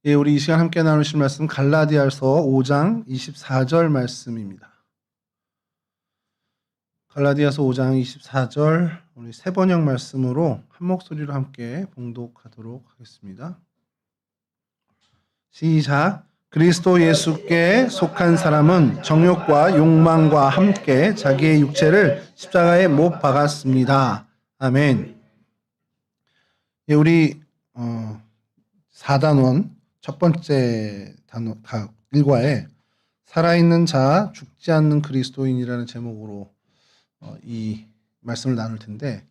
예, 우리 이 시간 함께 나누실 말씀 갈라디아서 5장 24절 말씀입니다. 갈라디아서 5장 24절 우리 세 번역 말씀으로 한 목소리로 함께 봉독하도록 하겠습니다. 시작. 그리스도 예수께 속한 사람은 정욕과 욕망과 함께 자기의 육체를 십자가에 못 박았습니다. 아멘. 예, 우리 4단원 첫 번째 단어 일과에 살아있는 자, 죽지 않는 그리스도인이라는 제목으로 이 말씀을 나눌 텐데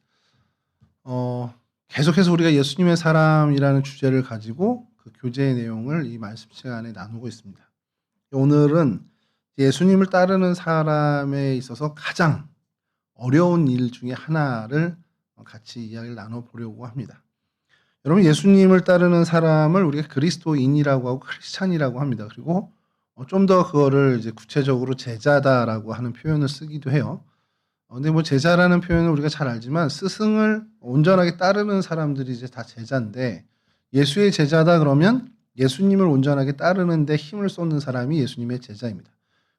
계속해서 우리가 예수님의 사람이라는 주제를 가지고 그 교제의 내용을 이 말씀 시간에 나누고 있습니다. 오늘은 예수님을 따르는 사람에 있어서 가장 어려운 일 중에 하나를 같이 이야기를 나눠보려고 합니다. 여러분, 예수님을 따르는 사람을 우리가 그리스도인이라고 하고 크리스찬이라고 합니다. 그리고 좀 더 그거를 이제 구체적으로 제자다라고 하는 표현을 쓰기도 해요. 근데 뭐 제자라는 표현은 우리가 잘 알지만 스승을 온전하게 따르는 사람들이 이제 다 제자인데, 예수의 제자다 그러면 예수님을 온전하게 따르는데 힘을 쏟는 사람이 예수님의 제자입니다.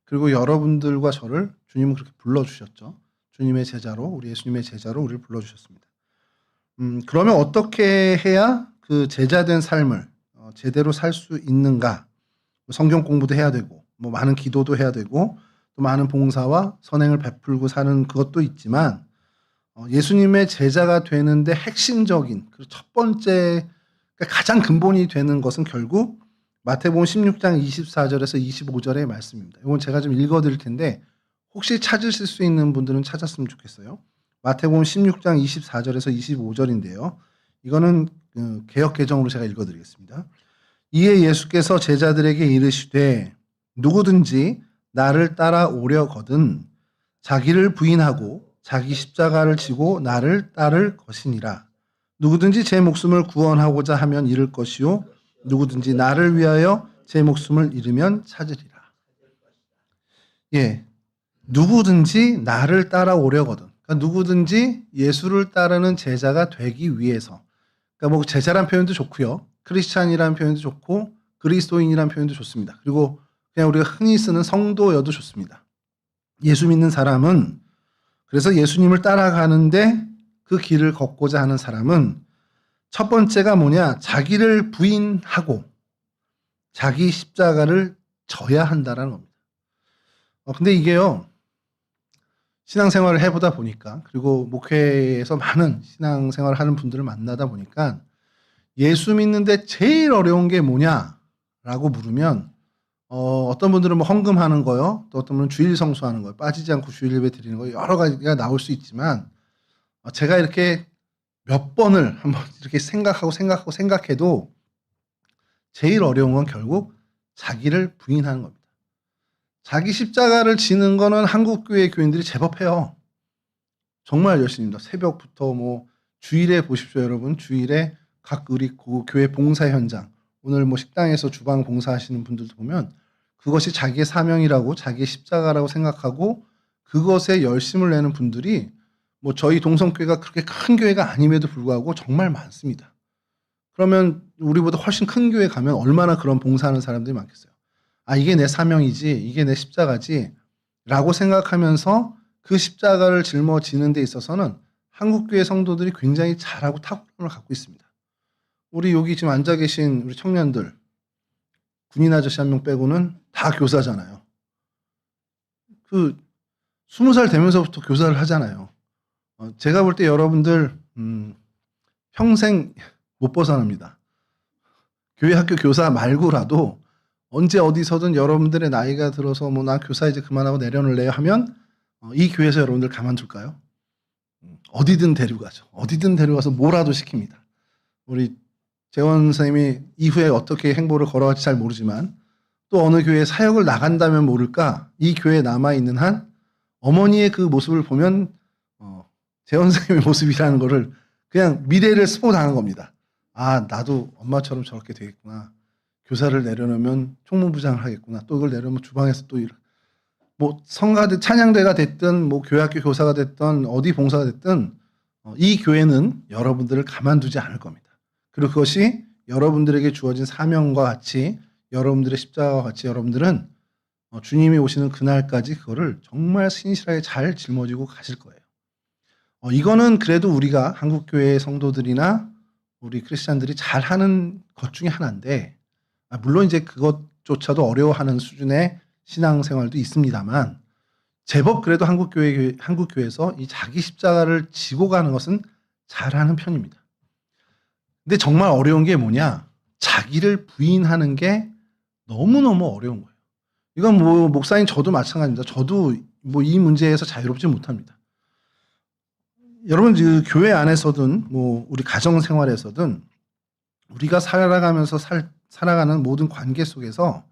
그리고 여러분들과 저를 주님은 그렇게 불러주셨죠. 주님의 제자로, 우리 예수님의 제자로 우리를 불러주셨습니다. 그러면 어떻게 해야 그 제자된 삶을 제대로 살 수 있는가? 성경 공부도 해야 되고, 뭐 많은 기도도 해야 되고, 또 많은 봉사와 선행을 베풀고 사는 그것도 있지만, 예수님의 제자가 되는데 핵심적인 그 첫 번째, 그러니까 가장 근본이 되는 것은 결국 마태복음 16장 24절에서 25절의 말씀입니다. 이건 제가 좀 읽어드릴 텐데 혹시 찾으실 수 있는 분들은 찾았으면 좋겠어요. 마태복음 16장 24절에서 25절인데요. 이거는 개역 개정으로 제가 읽어드리겠습니다. 이에 예수께서 제자들에게 이르시되 누구든지 나를 따라오려거든 자기를 부인하고 자기 십자가를 지고 나를 따를 것이니라. 누구든지 제 목숨을 구원하고자 하면 잃을 것이요 누구든지 나를 위하여 제 목숨을 잃으면 찾으리라. 예, 누구든지 나를 따라오려거든. 그러니까 누구든지 예수를 따르는 제자가 되기 위해서. 그러니까 뭐 제자란 표현도 좋고요. 크리스찬이라는 표현도 좋고 그리스도인이라는 표현도 좋습니다. 그리고 그냥 우리가 흔히 쓰는 성도여도 좋습니다. 예수 믿는 사람은, 그래서 예수님을 따라가는데 그 길을 걷고자 하는 사람은 첫 번째가 뭐냐? 자기를 부인하고 자기 십자가를 져야 한다라는 겁니다. 근데 이게요, 신앙생활을 해보다 보니까, 그리고 목회에서 많은 신앙생활을 하는 분들을 만나다 보니까 예수 믿는데 제일 어려운 게 뭐냐라고 물으면 어떤 분들은 뭐 헌금하는 거요, 또 어떤 분은 주일 성수하는 거요, 빠지지 않고 주일 예배 드리는 거, 여러 가지가 나올 수 있지만 제가 이렇게 몇 번을 한번 이렇게 생각해도 제일 어려운 건 결국 자기를 부인하는 겁니다. 자기 십자가를 지는 거는 한국 교회 교인들이 제법 해요. 정말 열심히입니다. 새벽부터 뭐 주일에 보십시오, 여러분. 주일에 각 우리 교회 봉사 현장, 오늘 뭐 식당에서 주방 봉사하시는 분들도 보면 그것이 자기의 사명이라고, 자기의 십자가라고 생각하고 그것에 열심을 내는 분들이 뭐 저희 동성교회가 그렇게 큰 교회가 아님에도 불구하고 정말 많습니다. 그러면 우리보다 훨씬 큰 교회 가면 얼마나 그런 봉사하는 사람들이 많겠어요. 아, 이게 내 사명이지, 이게 내 십자가지 라고 생각하면서 그 십자가를 짊어지는 데 있어서는 한국교회 성도들이 굉장히 잘하고 탁월함을 갖고 있습니다. 우리 여기 지금 앉아 계신 우리 청년들, 군인 아저씨 한 명 빼고는 다 교사잖아요. 20살 되면서부터 교사를 하잖아요. 제가 볼 때 여러분들 평생 못 벗어납니다. 교회 학교 교사 말고라도 언제 어디서든 여러분들의 나이가 들어서 뭐 나 교사 이제 그만하고 내려놓을래요 하면 이 교회에서 여러분들 가만둘까요? 어디든 데려가죠. 어디든 데려가서 뭐라도 시킵니다. 우리 재원 선생님이 이후에 어떻게 행보를 걸어갈지 잘 모르지만 또 어느 교회에 사역을 나간다면 모를까, 이 교회에 남아있는 한 어머니의 그 모습을 보면 재원 선생님의 모습이라는 거를 그냥 미래를 스포당한 겁니다. 아, 나도 엄마처럼 저렇게 되겠구나. 교사를 내려놓으면 총무부장을 하겠구나. 또 이걸 내려놓으면 주방에서 또 뭐 성가대 찬양대가 됐든 뭐 교회학교 교사가 됐든 어디 봉사가 됐든 이 교회는 여러분들을 가만두지 않을 겁니다. 그리고 그것이 여러분들에게 주어진 사명과 같이 여러분들의 십자가와 같이 여러분들은 주님이 오시는 그날까지 그거를 정말 신실하게 잘 짊어지고 가실 거예요. 이거는 그래도 우리가 한국교회 성도들이나 우리 크리스찬들이 잘하는 것 중에 하나인데, 물론 이제 그것조차도 어려워하는 수준의 신앙생활도 있습니다만 제법 그래도 한국교회에서 이 자기 십자가를 지고 가는 것은 잘하는 편입니다. 근데 정말 어려운 게 뭐냐? 자기를 부인하는 게 너무너무 어려운 거예요. 이건 뭐 목사님 저도 마찬가지입니다. 저도 뭐 이 문제에서 자유롭지 못합니다. 여러분 그 교회 안에서든 뭐 우리 가정 생활에서든 우리가 살아가면서 살아가는 모든 관계 속에서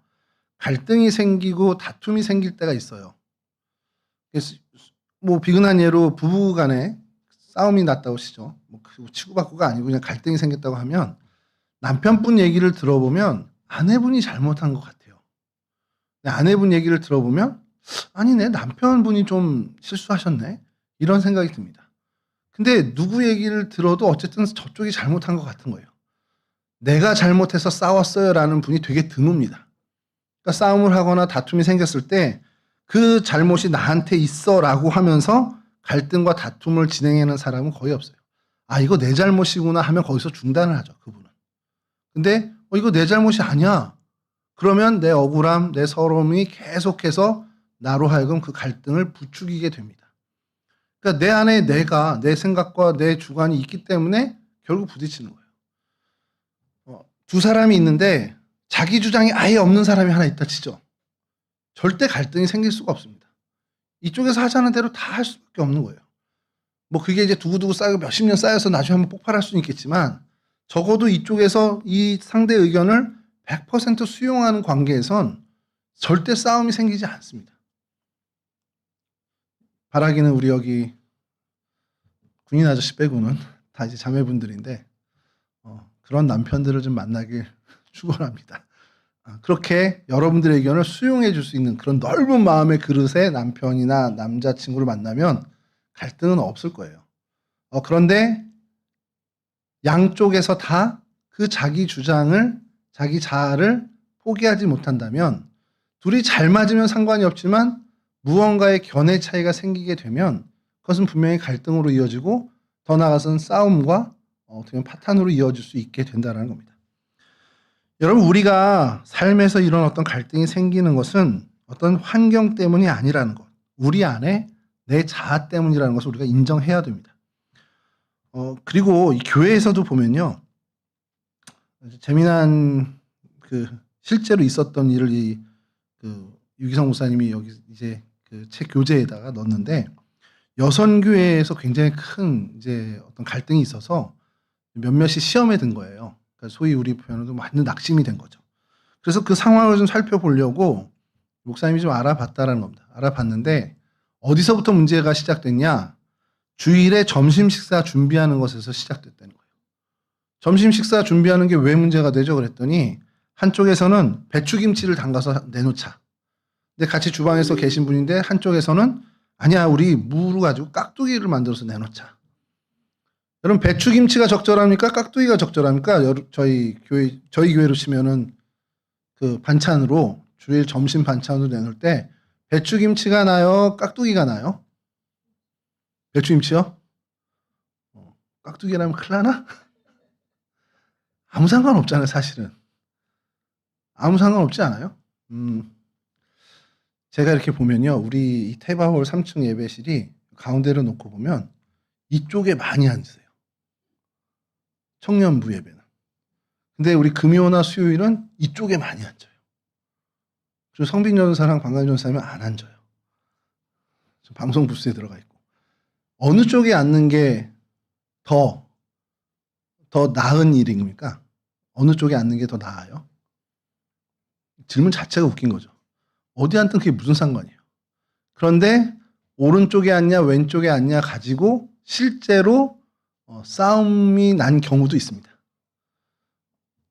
갈등이 생기고 다툼이 생길 때가 있어요. 그래서 뭐 비근한 예로 부부 간에 싸움이 났다고 치죠. 뭐 치고받고가 아니고 그냥 갈등이 생겼다고 하면 남편분 얘기를 들어보면 아내분이 잘못한 것 같아요. 아내분 얘기를 들어보면 아니네, 남편분이 좀 실수하셨네, 이런 생각이 듭니다. 근데 누구 얘기를 들어도 어쨌든 저쪽이 잘못한 것 같은 거예요. 내가 잘못해서 싸웠어요 라는 분이 되게 드뭅니다. 그러니까 싸움을 하거나 다툼이 생겼을 때 그 잘못이 나한테 있어 라고 하면서 갈등과 다툼을 진행하는 사람은 거의 없어요. 아, 이거 내 잘못이구나 하면 거기서 중단을 하죠, 그분은. 근데 이거 내 잘못이 아니야, 그러면 내 억울함, 내 서러움이 계속해서 나로 하여금 그 갈등을 부추기게 됩니다. 그러니까 내 안에 내 생각과 내 주관이 있기 때문에 결국 부딪히는 거예요. 두 사람이 있는데 자기 주장이 아예 없는 사람이 하나 있다 치죠. 절대 갈등이 생길 수가 없습니다. 이쪽에서 하자는 대로 다 할 수밖에 없는 거예요. 뭐 그게 이제 두고두고 쌓이고 몇십 년 쌓여서 나중에 한번 폭발할 수는 있겠지만 적어도 이쪽에서 이 상대 의견을 100% 수용하는 관계에선 절대 싸움이 생기지 않습니다. 바라기는 우리 여기 군인 아저씨 빼고는 다 이제 자매분들인데 그런 남편들을 좀 만나길 축원합니다. 그렇게 여러분들의 의견을 수용해 줄 수 있는 그런 넓은 마음의 그릇의 남편이나 남자친구를 만나면 갈등은 없을 거예요. 그런데 양쪽에서 다 그 자기 주장을, 자기 자아를 포기하지 못한다면 둘이 잘 맞으면 상관이 없지만 무언가의 견해 차이가 생기게 되면 그것은 분명히 갈등으로 이어지고 더 나아가서는 싸움과 어떻게 보면 파탄으로 이어질 수 있게 된다는 겁니다. 여러분, 우리가 삶에서 이런 어떤 갈등이 생기는 것은 어떤 환경 때문이 아니라는 것, 우리 안에 내 자아 때문이라는 것을 우리가 인정해야 됩니다. 그리고 이 교회에서도 보면요, 재미난 실제로 있었던 일을 유기성 목사님이 여기 이제 그 책 교재에다가 넣었는데, 여선교회에서 굉장히 큰 이제 어떤 갈등이 있어서 몇몇이 시험에 든 거예요. 그러니까 소위 우리 표현으로 완전 낙심이 된 거죠. 그래서 그 상황을 좀 살펴보려고 목사님이 좀 알아봤다라는 겁니다. 알아봤는데 어디서부터 문제가 시작됐냐? 주일에 점심 식사 준비하는 것에서 시작됐다는 거예요. 점심 식사 준비하는 게 왜 문제가 되죠? 그랬더니 한쪽에서는 배추김치를 담가서 내놓자. 근데 같이 주방에서 계신 분인데 한쪽에서는 아니야, 우리 무를 가지고 깍두기를 만들어서 내놓자. 여러분, 배추김치가 적절합니까? 깍두기가 적절합니까? 저희 교회로 치면은 그 반찬으로 주일 점심 반찬으로 내놓을 때 배추김치가 나요? 깍두기가 나요? 배추김치요? 깍두기라면 큰일 나나? 아무 상관없잖아요, 사실은. 아무 상관없지 않아요? 제가 이렇게 보면요, 우리 이 테바홀 3층 예배실이 가운데로 놓고 보면 이쪽에 많이 앉으세요. 청년부 예배는. 근데 우리 금요나 수요일은 이쪽에 많이 앉아요. 그리고 성빈 전사랑 광관 전사님은 안 앉아요. 방송 부스에 들어가 있고. 어느 쪽에 앉는 게 더 나은 일입니까? 어느 쪽에 앉는 게 더 나아요? 질문 자체가 웃긴 거죠. 어디 앉든 그게 무슨 상관이에요. 그런데 오른쪽에 앉냐 왼쪽에 앉냐 가지고 실제로 싸움이 난 경우도 있습니다.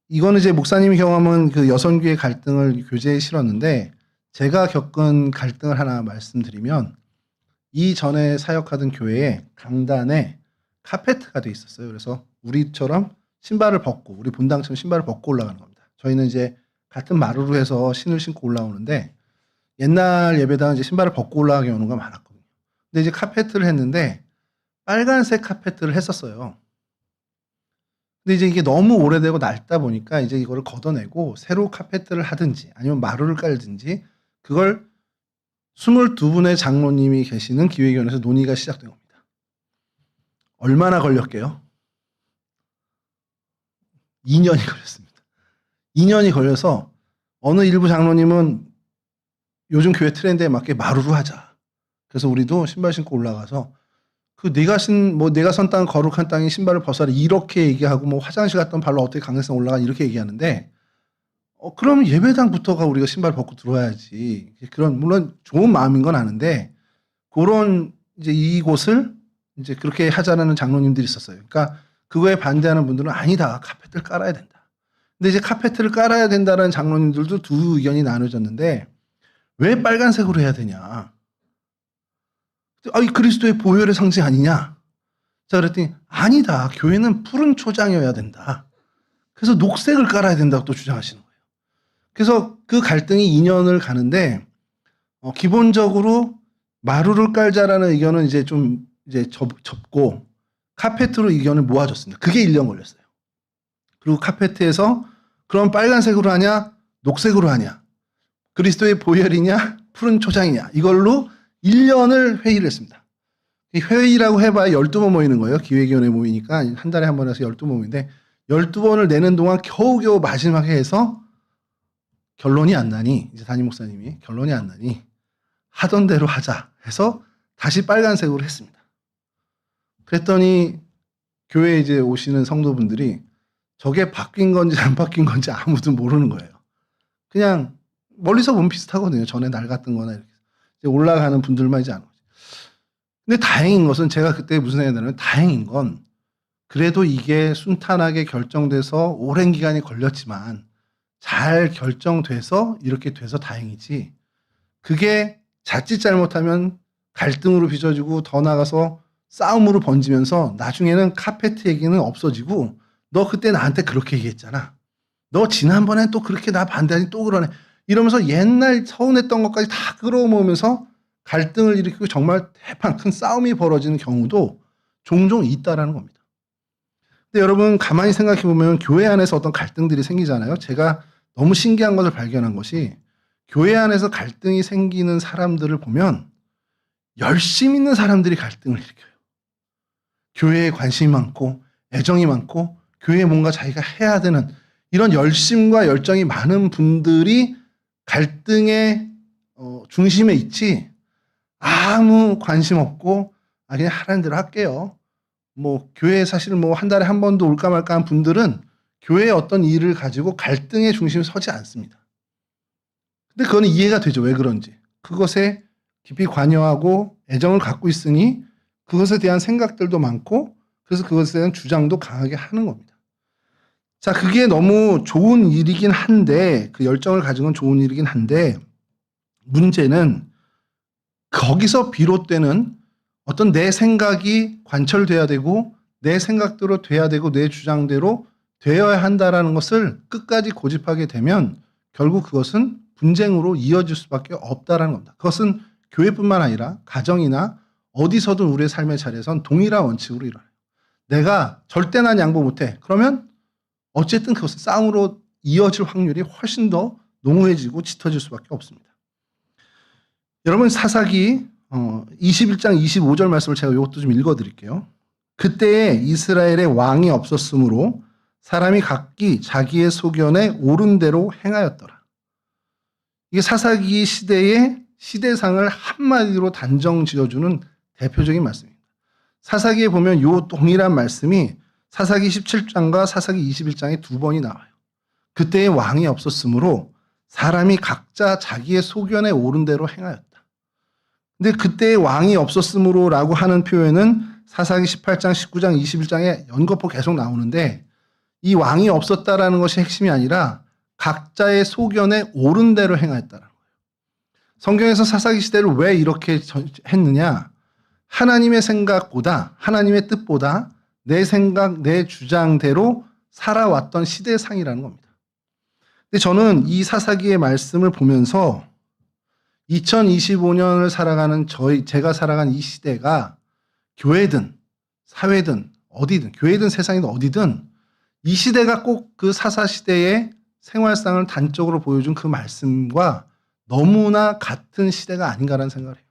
이거는 이제 목사님이 경험한 그 여선교회 갈등을 교재에 실었는데, 제가 겪은 갈등을 하나 말씀드리면, 이전에 사역하던 교회에 강단에 카페트가 돼 있었어요. 그래서 우리처럼 신발을 벗고 우리 본당처럼 신발을 벗고 올라가는 겁니다. 저희는 이제 같은 마루로 해서 신을 신고 올라오는데 옛날 예배당은 이제 신발을 벗고 올라가게 오는 거 많았거든요. 근데 이제 카페트를 했는데 빨간색 카페트를 했었어요. 근데 이제 이게 너무 오래되고 낡다 보니까 이제 이거를 걷어내고 새로 카페트를 하든지 아니면 마루를 깔든지 그걸 22분의 장로님이 계시는 기획위원회에서 논의가 시작된 겁니다. 얼마나 걸렸게요? 2년이 걸렸습니다. 2년이 걸려서 어느 일부 장로님은 요즘 교회 트렌드에 맞게 마루로 하자. 그래서 우리도 신발 신고 올라가서 그 내가 선 땅 거룩한 땅에 신발을 벗어라 이렇게 얘기하고 뭐 화장실 갔던 발로 어떻게 강대상 올라가 이렇게 얘기하는데 그럼 예배당부터가 우리가 신발 벗고 들어와야지. 그런 물론 좋은 마음인 건 아는데 그런 이제 이곳을 이제 그렇게 하자라는 장로님들이 있었어요. 그러니까 그거에 반대하는 분들은 아니다. 카페트를 깔아야 된다. 근데 이제 카페트를 깔아야 된다는 장로님들도 두 의견이 나눠졌는데 왜 빨간색으로 해야 되냐? 이 그리스도의 보혈의 상징 아니냐? 자, 그랬더니 아니다. 교회는 푸른 초장이어야 된다. 그래서 녹색을 깔아야 된다고 또 주장하시는 거예요. 그래서 그 갈등이 2년을 가는데 기본적으로 마루를 깔자라는 의견은 이제 좀 이제 접고 카페트로 의견을 모아줬습니다. 그게 1년 걸렸어요. 그리고 카페트에서 그럼 빨간색으로 하냐? 녹색으로 하냐? 그리스도의 보혈이냐? 푸른 초장이냐? 이걸로 1년을 회의를 했습니다. 이 회의라고 해봐야 12번 모이는 거예요. 기획위원회 모이니까 한 달에 한 번 해서 12번 모이는데 12번을 내는 동안 겨우겨우 마지막에 해서 결론이 안 나니 이제 담임 목사님이 결론이 안 나니 하던 대로 하자 해서 다시 빨간색으로 했습니다. 그랬더니 교회에 이제 오시는 성도분들이 저게 바뀐 건지 안 바뀐 건지 아무도 모르는 거예요. 그냥 멀리서 보면 비슷하거든요. 전에 낡았던 거나 이렇게. 이제 올라가는 분들만 이제 안 오지. 근데 다행인 것은 제가 그때 무슨 생각이 드냐면 다행인 건 그래도 이게 순탄하게 결정돼서 오랜 기간이 걸렸지만 잘 결정돼서 이렇게 돼서 다행이지. 그게 자칫 잘못하면 갈등으로 빚어지고 더 나가서 싸움으로 번지면서 나중에는 카페트 얘기는 없어지고 너 그때 나한테 그렇게 얘기했잖아. 너 지난번엔 또 그렇게 나 반대하니 또 그러네. 이러면서 옛날 서운했던 것까지 다 끌어모으면서 갈등을 일으키고 정말 대판 큰 싸움이 벌어지는 경우도 종종 있다라는 겁니다. 근데 여러분 가만히 생각해 보면 교회 안에서 어떤 갈등들이 생기잖아요. 제가 너무 신기한 것을 발견한 것이 교회 안에서 갈등이 생기는 사람들을 보면 열심 있는 사람들이 갈등을 일으켜요. 교회에 관심이 많고 애정이 많고 교회에 뭔가 자기가 해야 되는 이런 열심과 열정이 많은 분들이 갈등의 중심에 있지 아무 관심 없고 그냥 하라는 대로 할게요. 뭐 교회에 사실 뭐 한 달에 한 번도 올까 말까 한 분들은 교회의 어떤 일을 가지고 갈등의 중심에 서지 않습니다. 근데 그거는 이해가 되죠. 왜 그런지. 그것에 깊이 관여하고 애정을 갖고 있으니 그것에 대한 생각들도 많고 그래서 그것에 대한 주장도 강하게 하는 겁니다. 자, 그게 너무 좋은 일이긴 한데 그 열정을 가진 건 좋은 일이긴 한데 문제는 거기서 비롯되는 어떤 내 생각이 관철돼야 되고 내 생각대로 돼야 되고 내 주장대로 되어야 한다라는 것을 끝까지 고집하게 되면 결국 그것은 분쟁으로 이어질 수밖에 없다라는 겁니다. 그것은 교회뿐만 아니라 가정이나 어디서든 우리의 삶의 자리에선 동일한 원칙으로 일어나요. 내가 절대 난 양보 못해. 그러면 어쨌든 그것은 싸움으로 이어질 확률이 훨씬 더 농후해지고 짙어질 수밖에 없습니다. 여러분 사사기 21장 25절 말씀을 제가 이것도 좀 읽어드릴게요. 그때에 이스라엘의 왕이 없었으므로 사람이 각기 자기의 소견에 옳은 대로 행하였더라. 이게 사사기 시대의 시대상을 한마디로 단정 지어주는 대표적인 말씀입니다. 사사기에 보면 이 동일한 말씀이 사사기 17장과 사사기 21장에 두 번이 나와요. 그때의 왕이 없었으므로 사람이 각자 자기의 소견에 옳은 대로 행하였다. 근데 그때의 왕이 없었으므로라고 하는 표현은 사사기 18장, 19장, 21장에 연거푸 계속 나오는데 이 왕이 없었다라는 것이 핵심이 아니라 각자의 소견에 옳은 대로 행하였다는 거예요. 성경에서 사사기 시대를 왜 이렇게 했느냐? 하나님의 생각보다 하나님의 뜻보다 내 생각, 내 주장대로 살아왔던 시대상이라는 겁니다. 근데 저는 이 사사기의 말씀을 보면서 2025년을 살아가는 제가 살아간 이 시대가 교회든 사회든 어디든, 교회든 세상이든 어디든 이 시대가 꼭 그 사사시대의 생활상을 단적으로 보여준 그 말씀과 너무나 같은 시대가 아닌가라는 생각을 해요.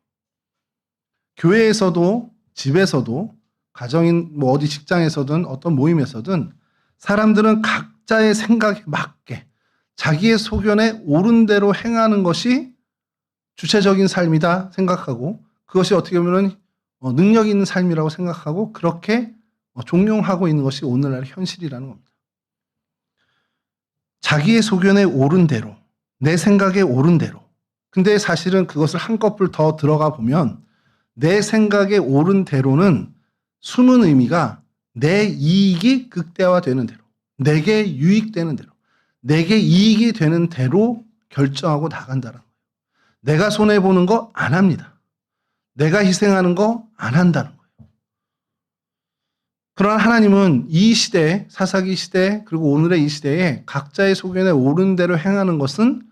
교회에서도 집에서도 가정인 뭐 어디 직장에서든 어떤 모임에서든 사람들은 각자의 생각에 맞게 자기의 소견에 옳은 대로 행하는 것이 주체적인 삶이다 생각하고 그것이 어떻게 보면 능력 있는 삶이라고 생각하고 그렇게 종용하고 있는 것이 오늘날의 현실이라는 겁니다. 자기의 소견에 옳은 대로, 내 생각에 옳은 대로. 근데 사실은 그것을 한꺼풀 더 들어가 보면 내 생각에 옳은 대로는 숨은 의미가 내 이익이 극대화되는 대로, 내게 유익되는 대로, 내게 이익이 되는 대로 결정하고 나간다는 거예요. 내가 손해보는 거 안 합니다. 내가 희생하는 거 안 한다는 거예요. 그러나 하나님은 이 시대, 사사기 시대, 그리고 오늘의 이 시대에 각자의 소견에 옳은 대로 행하는 것은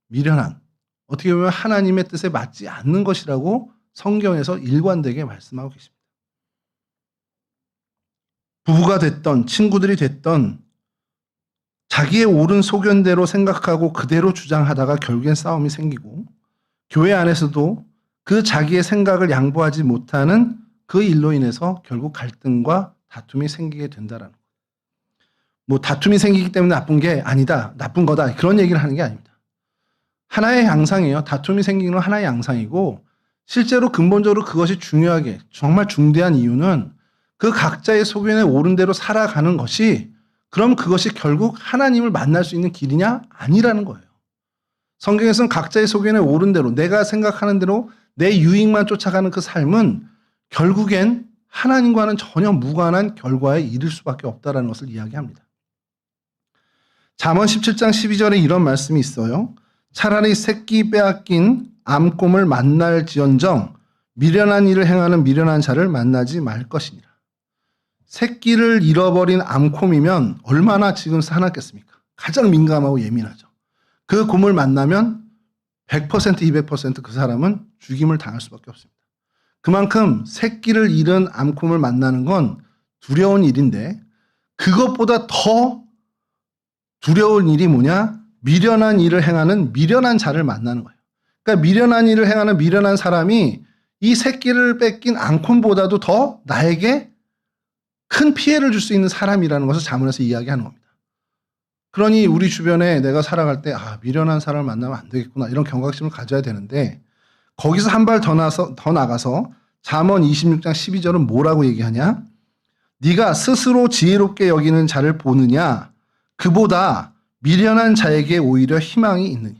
미련한, 어떻게 보면 하나님의 뜻에 맞지 않는 것이라고 성경에서 일관되게 말씀하고 계십니다. 부부가 됐던, 친구들이 됐던, 자기의 옳은 소견대로 생각하고 그대로 주장하다가 결국엔 싸움이 생기고, 교회 안에서도 그 자기의 생각을 양보하지 못하는 그 일로 인해서 결국 갈등과 다툼이 생기게 된다라는 거예요. 뭐 다툼이 생기기 때문에 나쁜 게 아니다, 나쁜 거다 그런 얘기를 하는 게 아닙니다. 하나의 양상이에요. 다툼이 생기는 건 하나의 양상이고 실제로 근본적으로 그것이 중요하게 정말 중대한 이유는 그 각자의 소견에 옳은 대로 살아가는 것이 그럼 그것이 결국 하나님을 만날 수 있는 길이냐? 아니라는 거예요. 성경에서는 각자의 소견에 옳은 대로 내가 생각하는 대로 내 유익만 쫓아가는 그 삶은 결국엔 하나님과는 전혀 무관한 결과에 이를 수밖에 없다는 것을 이야기합니다. 잠언 17장 12절에 이런 말씀이 있어요. 차라리 새끼 빼앗긴 암곰을 만날지언정 미련한 일을 행하는 미련한 자를 만나지 말 것이니라. 새끼를 잃어버린 암곰이면 얼마나 지금 사납겠습니까? 가장 민감하고 예민하죠. 그 곰을 만나면 100%, 200%그 사람은 죽임을 당할 수밖에 없습니다. 그만큼 새끼를 잃은 암곰을 만나는 건 두려운 일인데 그것보다 더 두려운 일이 뭐냐? 미련한 일을 행하는 미련한 자를 만나는 거예요. 그러니까 미련한 일을 행하는 미련한 사람이 이 새끼를 뺏긴 암곰보다도 더 나에게 큰 피해를 줄 수 있는 사람이라는 것을 잠언에서 이야기하는 겁니다. 그러니 우리 주변에 내가 살아갈 때 미련한 사람을 만나면 안 되겠구나 이런 경각심을 가져야 되는데 거기서 한 발 더 나가서 잠언 26장 12절은 뭐라고 얘기하냐? 네가 스스로 지혜롭게 여기는 자를 보느냐? 그보다 미련한 자에게 오히려 희망이 있느니라.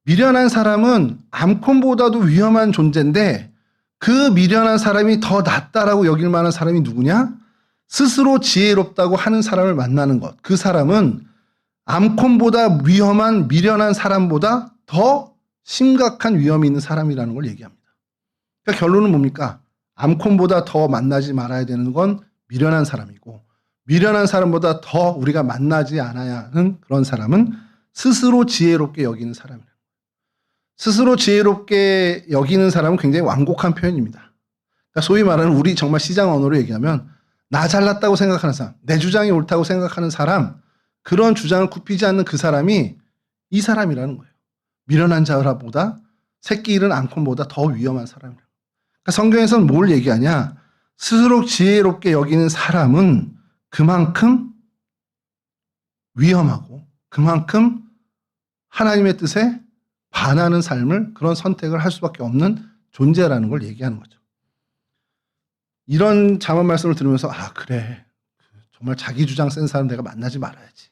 미련한 사람은 암콤보다도 위험한 존재인데 그 미련한 사람이 더 낫다라고 여길 만한 사람이 누구냐? 스스로 지혜롭다고 하는 사람을 만나는 것. 그 사람은 암콤보다 위험한 미련한 사람보다 더 심각한 위험이 있는 사람이라는 걸 얘기합니다. 그러니까 결론은 뭡니까? 암콤보다 더 만나지 말아야 되는 건 미련한 사람이고 미련한 사람보다 더 우리가 만나지 않아야 하는 그런 사람은 스스로 지혜롭게 여기는 사람이에요. 스스로 지혜롭게 여기는 사람은 굉장히 완곡한 표현입니다. 그러니까 소위 말하는 우리 정말 시장 언어로 얘기하면 나 잘났다고 생각하는 사람, 내 주장이 옳다고 생각하는 사람, 그런 주장을 굽히지 않는 그 사람이 이 사람이라는 거예요. 미련한 자보다 새끼 잃은 암컷보다 더 위험한 사람이라고. 그러니까 성경에서는 뭘 얘기하냐? 스스로 지혜롭게 여기는 사람은 그만큼 위험하고 그만큼 하나님의 뜻에 반하는 삶을 그런 선택을 할 수밖에 없는 존재라는 걸 얘기하는 거죠. 이런 잠언 말씀을 들으면서 그래 정말 자기 주장 센 사람 내가 만나지 말아야지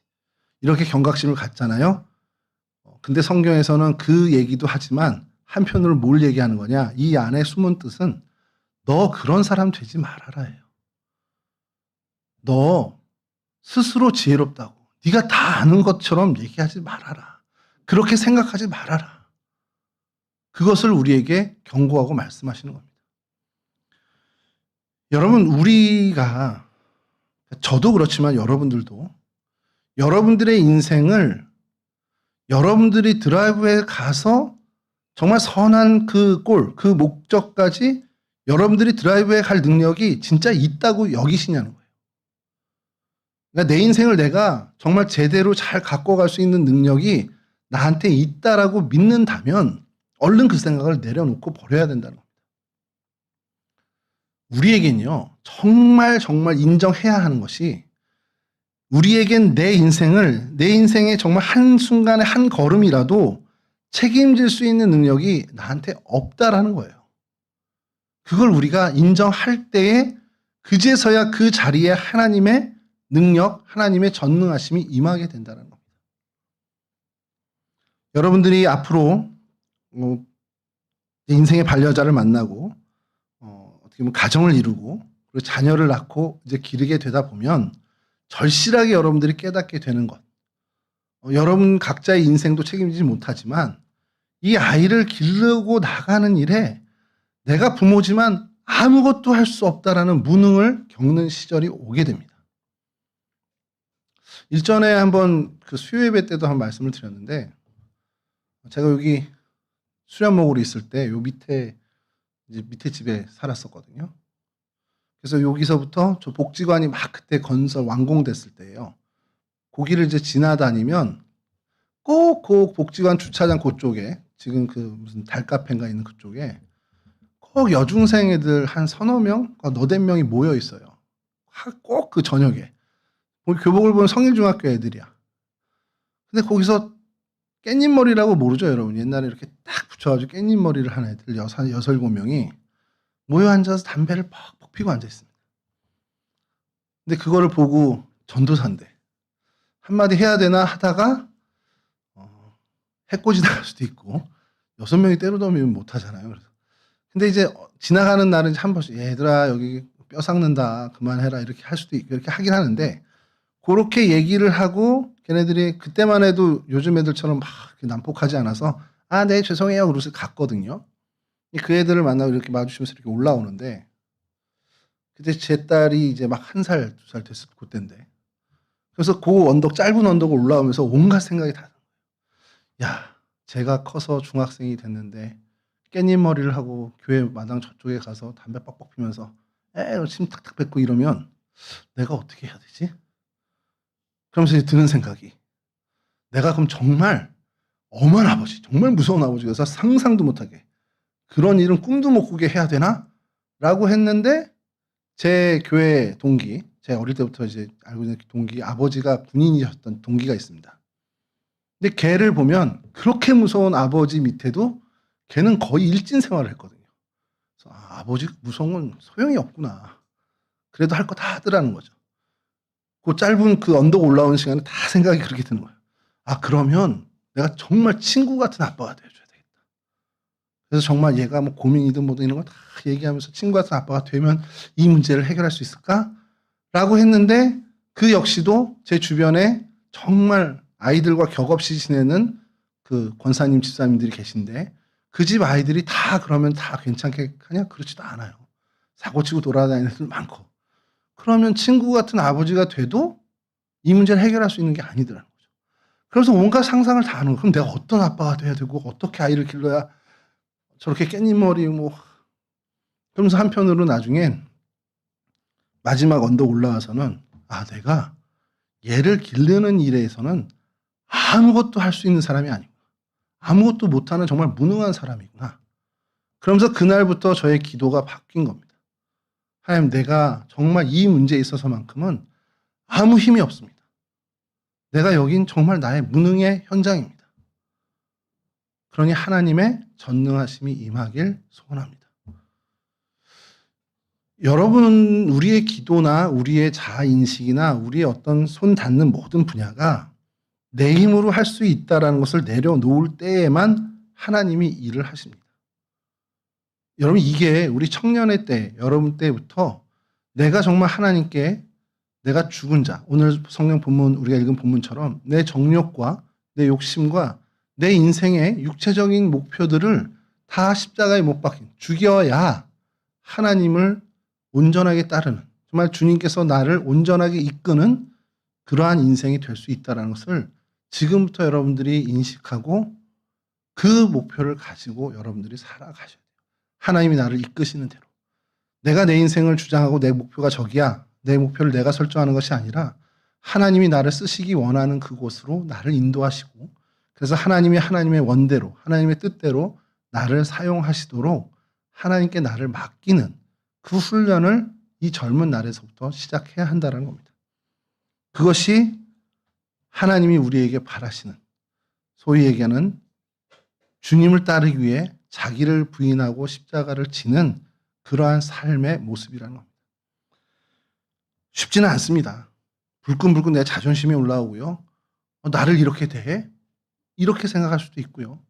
이렇게 경각심을 갖잖아요. 근데 성경에서는 그 얘기도 하지만 한편으로 뭘 얘기하는 거냐? 이 안에 숨은 뜻은 너 그런 사람 되지 말아라예요. 너 스스로 지혜롭다고 네가 다 아는 것처럼 얘기하지 말아라. 그렇게 생각하지 말아라. 그것을 우리에게 경고하고 말씀하시는 겁니다. 여러분, 우리가 저도 그렇지만 여러분들도 여러분들의 인생을 여러분들이 드라이브에 가서 정말 선한 그 골, 그 목적까지 여러분들이 드라이브에 갈 능력이 진짜 있다고 여기시냐는 거예요. 그러니까 내 인생을 내가 정말 제대로 잘 갖고 갈 수 있는 능력이 나한테 있다라고 믿는다면 얼른 그 생각을 내려놓고 버려야 된다는 겁니다. 우리에겐요, 정말 인정해야 하는 것이 우리에겐 내 인생의 정말 한순간의 한 걸음이라도 책임질 수 있는 능력이 나한테 없다라는 거예요. 그걸 우리가 인정할 때에 그제서야 그 자리에 하나님의 능력, 하나님의 전능하심이 임하게 된다는 겁니다. 여러분들이 앞으로 인생의 반려자를 만나고 어떻게 보면 가정을 이루고 그리고 자녀를 낳고 이제 기르게 되다 보면 절실하게 여러분들이 깨닫게 되는 것. 여러분 각자의 인생도 책임지지 못하지만 이 아이를 기르고 나가는 일에 내가 부모지만 아무것도 할 수 없다라는 무능을 겪는 시절이 오게 됩니다. 일전에 한번 그 수요 예배 때도 한 말씀을 드렸는데 제가 여기 수련목으로 있을 때 요 밑에 집에 살았었거든요. 그래서 여기서부터 저 복지관이 막 그때 건설 완공됐을 때예요. 거기를 이제 지나다니면 꼭 그 복지관 주차장 그쪽에 지금 그 무슨 달카페인가 있는 그쪽에 꼭 여중생 애들 한 서너 명, 너댓 명이 모여 있어요. 꼭 그 저녁에. 교복을 보면 성일중학교 애들이야. 근데 거기서 깻잎머리라고 모르죠, 여러분. 옛날에 이렇게 딱 붙여가지고 깻잎머리를 한 애들 여섯 일곱 명이 모여 앉아서 담배를 퍽퍽 피고 앉아 있습니다. 근데 그거를 보고 전도사인데 한마디 해야 되나 하다가 해코지 나갈 수도 있고 6명이 때려놓으면 못 하잖아요. 그래서 근데 이제 지나가는 날은 한 번씩 얘들아 여기 뼈 삭는다 그만해라 이렇게 할 수도 있고 이렇게 하긴 하는데 그렇게 얘기를 하고 걔네들이 그때만 해도 요즘 애들처럼 막 난폭하지 않아서 아, 네 죄송해요 그러고서 갔거든요. 그 애들을 만나고 이렇게 마주치면서 이렇게 올라오는데 그때 제 딸이 이제 막 1살, 2살 됐을 그때인데 그래서 그 언덕 짧은 언덕을 올라오면서 온갖 생각이 다 야, 제가 커서 중학생이 됐는데 깻잎머리를 하고 교회 마당 저쪽에 가서 담배 뻑뻑 피면서 침 탁탁 뱉고 이러면 내가 어떻게 해야 되지? 그러면서 이제 드는 생각이 내가 그럼 정말 엄한 아버지, 정말 무서운 아버지가 상상도 못하게 그런 일은 꿈도 못 꾸게 해야 되나? 라고 했는데 제 교회 동기, 제가 어릴 때부터 이제 알고 있는 동기 아버지가 군인이셨던 동기가 있습니다. 근데 걔를 보면 그렇게 무서운 아버지 밑에도 걔는 거의 일진 생활을 했거든요. 그래서 아버지 무서운 건 소용이 없구나. 그래도 할 거 다 하더라는 거죠. 그 짧은 그 언덕 올라오는 시간에 다 생각이 그렇게 드는 거예요. 아, 그러면 내가 정말 친구 같은 아빠가 되어줘야 되겠다. 그래서 정말 얘가 뭐 고민이든 뭐든 이런 거 다 얘기하면서 친구 같은 아빠가 되면 이 문제를 해결할 수 있을까? 라고 했는데 그 역시도 제 주변에 정말 아이들과 격없이 지내는 그 권사님 집사님들이 계신데 그 집 아이들이 다 그러면 다 괜찮게 하냐? 그렇지도 않아요. 사고치고 돌아다니는 애들 많고. 그러면 친구 같은 아버지가 돼도 이 문제를 해결할 수 있는 게 아니더라는 거죠. 그래서 온갖 상상을 다 하는 거예요. 그럼 내가 어떤 아빠가 돼야 되고 어떻게 아이를 길러야 저렇게 깻잎머리 뭐 그러면서 한편으로 나중엔 마지막 언덕 올라와서는 아, 내가 얘를 기르는 일에서는 아무것도 할 수 있는 사람이 아니구나. 아무것도 못하는 정말 무능한 사람이구나. 그러면서 그날부터 저의 기도가 바뀐 겁니다. 하나님, 내가 정말 이 문제에 있어서만큼은 아무 힘이 없습니다. 내가 여긴 정말 나의 무능의 현장입니다. 그러니 하나님의 전능하심이 임하길 소원합니다. 여러분은 우리의 기도나 우리의 자아인식이나 우리의 어떤 손 닿는 모든 분야가 내 힘으로 할 수 있다는 것을 내려놓을 때에만 하나님이 일을 하십니다. 여러분, 이게 우리 청년의 때, 여러분 때부터 내가 정말 하나님께 내가 죽은 자, 오늘 성경 본문, 우리가 읽은 본문처럼 내 정욕과 내 욕심과 내 인생의 육체적인 목표들을 다 십자가에 못 박힌, 죽여야 하나님을 온전하게 따르는, 정말 주님께서 나를 온전하게 이끄는 그러한 인생이 될 수 있다는 것을 지금부터 여러분들이 인식하고 그 목표를 가지고 여러분들이 살아가셔야 돼요. 하나님이 나를 이끄시는 대로. 내가 내 인생을 주장하고 내 목표가 저기야. 내 목표를 내가 설정하는 것이 아니라 하나님이 나를 쓰시기 원하는 그곳으로 나를 인도하시고 그래서 하나님이 하나님의 원대로 하나님의 뜻대로 나를 사용하시도록 하나님께 나를 맡기는 그 훈련을 이 젊은 날에서부터 시작해야 한다는 겁니다. 그것이 하나님이 우리에게 바라시는 소위 얘기하는 주님을 따르기 위해 자기를 부인하고 십자가를 지는 그러한 삶의 모습이라는 겁니다. 쉽지는 않습니다. 불끈불끈 내 자존심이 올라오고요. 나를 이렇게 대해? 이렇게 생각할 수도 있고요.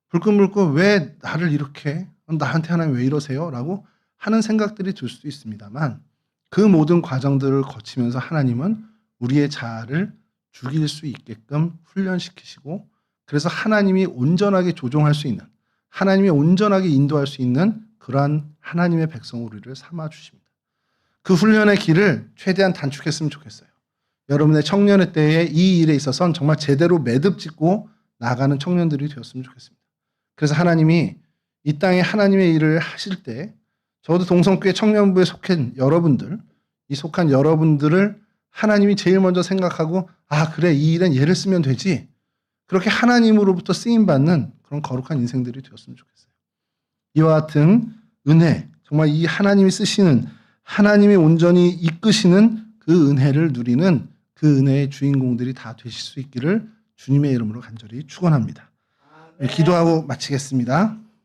불끈불끈 왜 나를 이렇게 나한테 하나님 왜 이러세요? 라고 하는 생각들이 들 수도 있습니다만 그 모든 과정들을 거치면서 하나님은 우리의 자아를 죽일 수 있게끔 훈련시키시고 그래서 하나님이 온전하게 조종할 수 있는 하나님이 온전하게 인도할 수 있는 그러한 하나님의 백성 우리를 삼아주십니다. 그 훈련의 길을 최대한 단축했으면 좋겠어요. 여러분의 청년의 때에 이 일에 있어서는 정말 제대로 매듭 짓고 나가는 청년들이 되었으면 좋겠습니다. 그래서 하나님이 이 땅에 하나님의 일을 하실 때 적어도 동성교회 청년부에 속한 여러분들, 이 속한 여러분들을 하나님이 제일 먼저 생각하고 아 그래 이 일은 얘를 쓰면 되지. 그렇게 하나님으로부터 쓰임받는 그런 거룩한 인생들이 되었으면 좋겠어요. 이와 같은 은혜, 정말 이 하나님이 쓰시는 하나님이 온전히 이끄시는 그 은혜를 누리는 그 은혜의 주인공들이 다 되실 수 있기를 주님의 이름으로 간절히 축원합니다. 기도하고 마치겠습니다.